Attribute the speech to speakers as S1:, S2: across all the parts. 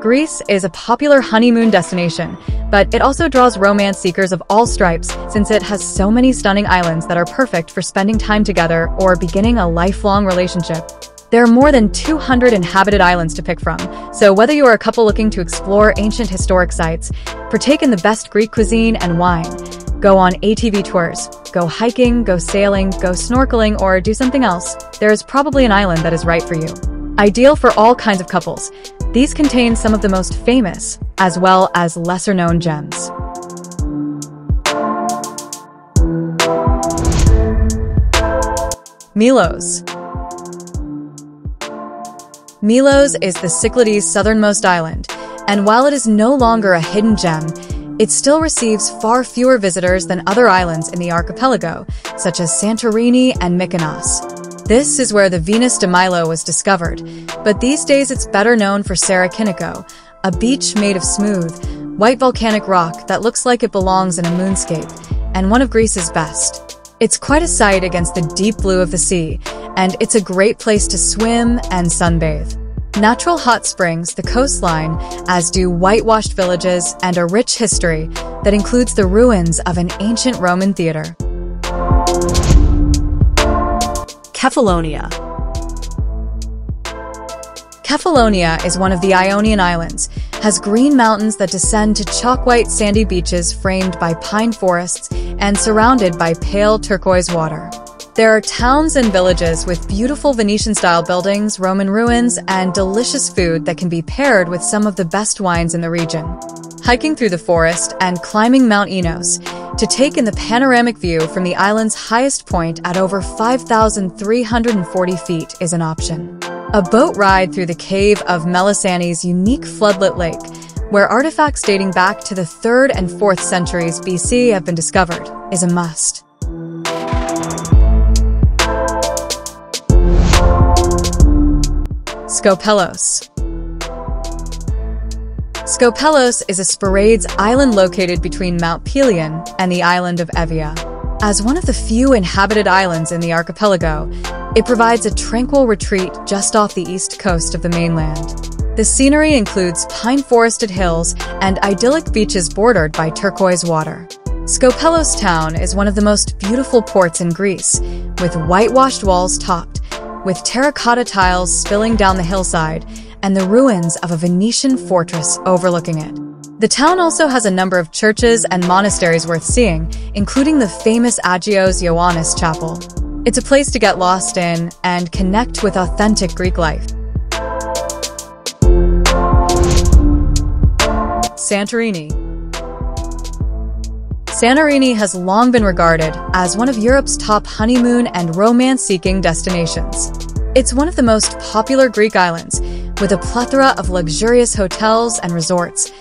S1: Greece is a popular honeymoon destination, but it also draws romance seekers of all stripes since it has so many stunning islands that are perfect for spending time together or beginning a lifelong relationship. There are more than 200 inhabited islands to pick from, so whether you are a couple looking to explore ancient historic sites, partake in the best Greek cuisine and wine, go on ATV tours, go hiking, go sailing, go snorkeling, or do something else, there is probably an island that is right for you. Ideal for all kinds of couples, these contain some of the most famous, as well as lesser-known gems. Milos. Milos is the Cyclades' southernmost island, and while it is no longer a hidden gem, it still receives far fewer visitors than other islands in the archipelago, such as Santorini and Mykonos. This is where the Venus de Milo was discovered, but these days it's better known for Sarakiniko, a beach made of smooth, white volcanic rock that looks like it belongs in a moonscape, and one of Greece's best. It's quite a sight against the deep blue of the sea, and it's a great place to swim and sunbathe. Natural hot springs, the coastline, as do whitewashed villages and a rich history that includes the ruins of an ancient Roman theater.
S2: Kefalonia.
S1: Kefalonia is one of the Ionian Islands, has green mountains that descend to chalk-white sandy beaches framed by pine forests and surrounded by pale turquoise water. There are towns and villages with beautiful Venetian-style buildings, Roman ruins, and delicious food that can be paired with some of the best wines in the region. Hiking through the forest and climbing Mount Enos to take in the panoramic view from the island's highest point at over 5,340 feet is an option. A boat ride through the cave of Melisani's unique floodlit lake, where artifacts dating back to the 3rd and 4th centuries BC have been discovered, is a must. Skopelos. Skopelos is a Sporades island located between Mount Pelion and the island of Evia. As one of the few inhabited islands in the archipelago, it provides a tranquil retreat just off the east coast of the mainland. The scenery includes pine-forested hills and idyllic beaches bordered by turquoise water. Skopelos town is one of the most beautiful ports in Greece, with whitewashed walls topped, with terracotta tiles spilling down the hillside, and the ruins of a Venetian fortress overlooking it. The town also has a number of churches and monasteries worth seeing, including the famous Agios Ioannis Chapel. It's a place to get lost in and connect with authentic Greek life. Santorini. Santorini has long been regarded as one of Europe's top honeymoon and romance-seeking destinations. It's one of the most popular Greek islands, with a plethora of luxurious hotels and resorts,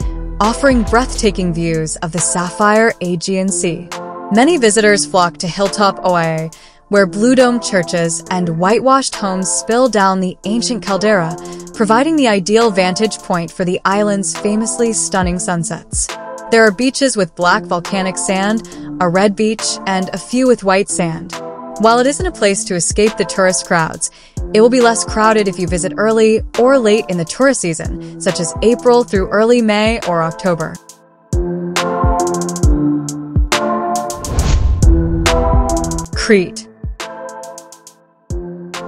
S1: offering breathtaking views of the sapphire Aegean Sea. Many visitors flock to Hilltop Oae, where blue-domed churches and whitewashed homes spill down the ancient caldera, providing the ideal vantage point for the island's famously stunning sunsets. There are beaches with black volcanic sand, a red beach, and a few with white sand. While it isn't a place to escape the tourist crowds, it will be less crowded if you visit early or late in the tourist season, such as April through early May or October. Crete.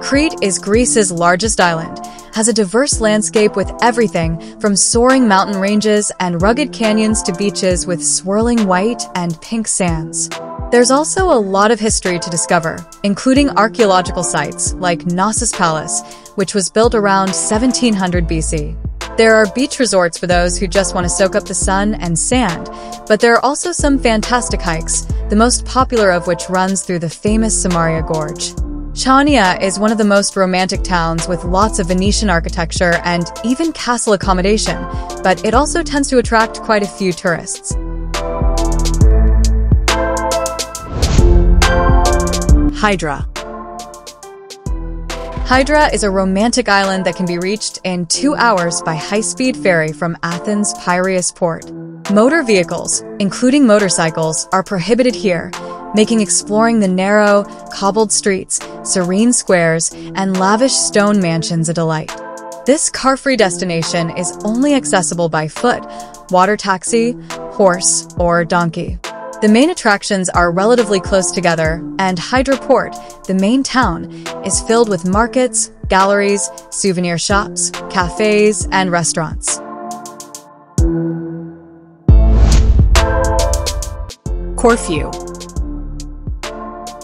S1: Crete is Greece's largest island, has a diverse landscape with everything from soaring mountain ranges and rugged canyons to beaches with swirling white and pink sands. There's also a lot of history to discover, including archaeological sites like Knossos Palace, which was built around 1700 BC. There are beach resorts for those who just want to soak up the sun and sand, but there are also some fantastic hikes, the most popular of which runs through the famous Samaria Gorge. Chania is one of the most romantic towns with lots of Venetian architecture and even castle accommodation, but it also tends to attract quite a few tourists.
S2: Hydra.
S1: Hydra is a romantic island that can be reached in 2 hours by high-speed ferry from Athens' Piraeus port. Motor vehicles, including motorcycles, are prohibited here, making exploring the narrow, cobbled streets, serene squares, and lavish stone mansions a delight. This car-free destination is only accessible by foot, water taxi, horse, or donkey. The main attractions are relatively close together, and Hydra Port, the main town, is filled with markets, galleries, souvenir shops, cafes, and restaurants.
S2: Corfu.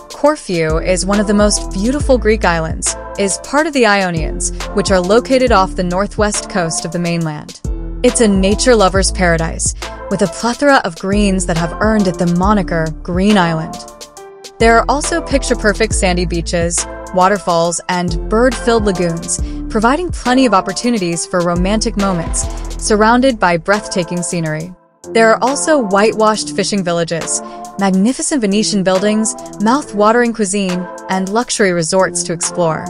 S1: Corfu is one of the most beautiful Greek islands, is part of the Ionians, which are located off the northwest coast of the mainland. It's a nature lover's paradise, with a plethora of greens that have earned it the moniker Green Island. There are also picture-perfect sandy beaches, waterfalls, and bird-filled lagoons, providing plenty of opportunities for romantic moments, surrounded by breathtaking scenery. There are also whitewashed fishing villages, magnificent Venetian buildings, mouth-watering cuisine, and luxury resorts to explore.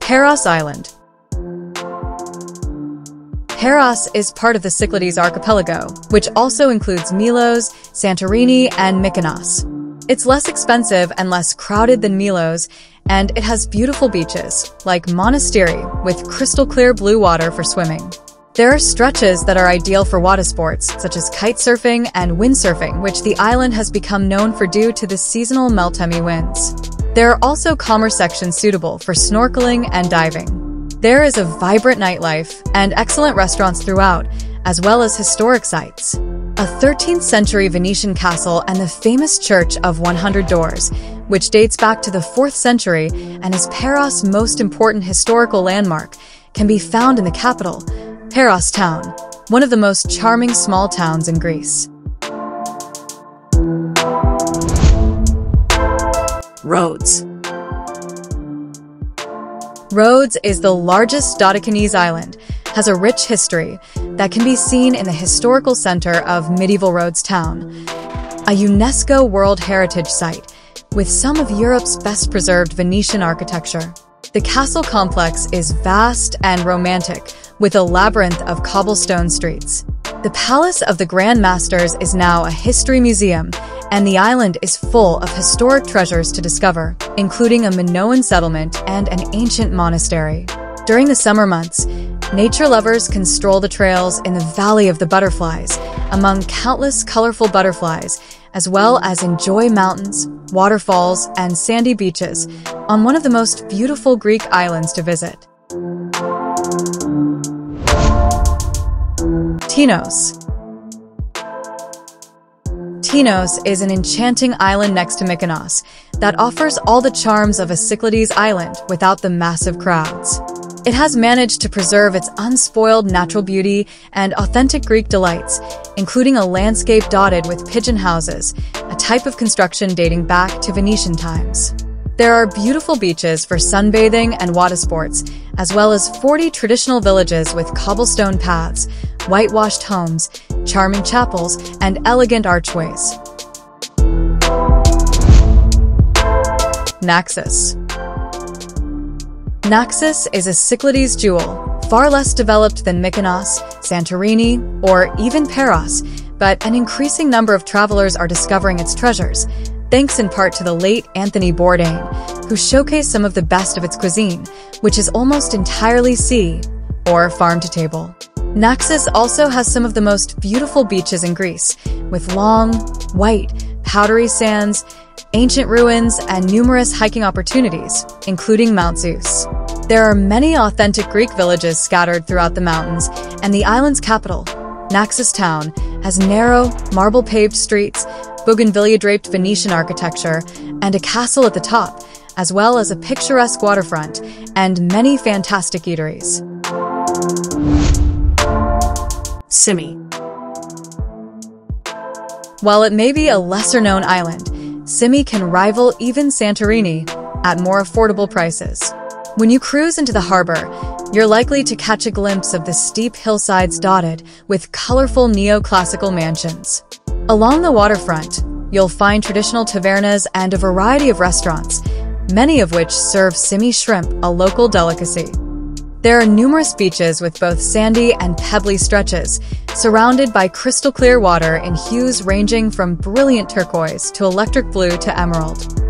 S1: Paros Island. Paros is part of the Cyclades archipelago, which also includes Milos, Santorini, and Mykonos. It's less expensive and less crowded than Milos, and it has beautiful beaches, like Monastiri, with crystal-clear blue water for swimming. There are stretches that are ideal for water sports, such as kite surfing and windsurfing, which the island has become known for due to the seasonal Meltemi winds. There are also calmer sections suitable for snorkeling and diving. There is a vibrant nightlife and excellent restaurants throughout, as well as historic sites. A 13th century Venetian castle and the famous Church of 100 Doors, which dates back to the 4th century and is Paros' most important historical landmark, can be found in the capital, Paros town, one of the most charming small towns in Greece.
S2: Rhodes.
S1: Rhodes is the largest Dodecanese island, has a rich history that can be seen in the historical center of medieval Rhodes town, a UNESCO World Heritage Site with some of Europe's best-preserved Venetian architecture. The castle complex is vast and romantic, with a labyrinth of cobblestone streets. The Palace of the Grand Masters is now a history museum, and the island is full of historic treasures to discover, including a Minoan settlement and an ancient monastery. During the summer months, nature lovers can stroll the trails in the Valley of the Butterflies, among countless colorful butterflies, as well as enjoy mountains, waterfalls, and sandy beaches on one of the most beautiful Greek islands to visit. Tinos. Tinos is an enchanting island next to Mykonos that offers all the charms of a Cyclades island without the massive crowds. It has managed to preserve its unspoiled natural beauty and authentic Greek delights, including a landscape dotted with pigeon houses, a type of construction dating back to Venetian times. There are beautiful beaches for sunbathing and water sports, as well as 40 traditional villages with cobblestone paths, whitewashed homes, charming chapels, and elegant archways. Naxos. Naxos is a Cyclades jewel, far less developed than Mykonos, Santorini, or even Paros, but an increasing number of travelers are discovering its treasures, thanks in part to the late Anthony Bourdain, who showcased some of the best of its cuisine, which is almost entirely sea or farm-to-table. Naxos also has some of the most beautiful beaches in Greece, with long, white, powdery sands, ancient ruins, and numerous hiking opportunities, including Mount Zeus. There are many authentic Greek villages scattered throughout the mountains, and the island's capital, Naxos town, has narrow, marble-paved streets, bougainvillea-draped Venetian architecture, and a castle at the top, as well as a picturesque waterfront and many fantastic eateries.
S2: Simi.
S1: While it may be a lesser-known island, Simi can rival even Santorini at more affordable prices. When you cruise into the harbor, you're likely to catch a glimpse of the steep hillsides dotted with colorful neoclassical mansions. Along the waterfront, you'll find traditional tavernas and a variety of restaurants, many of which serve Simi shrimp, a local delicacy. There are numerous beaches with both sandy and pebbly stretches, surrounded by crystal-clear water in hues ranging from brilliant turquoise to electric blue to emerald.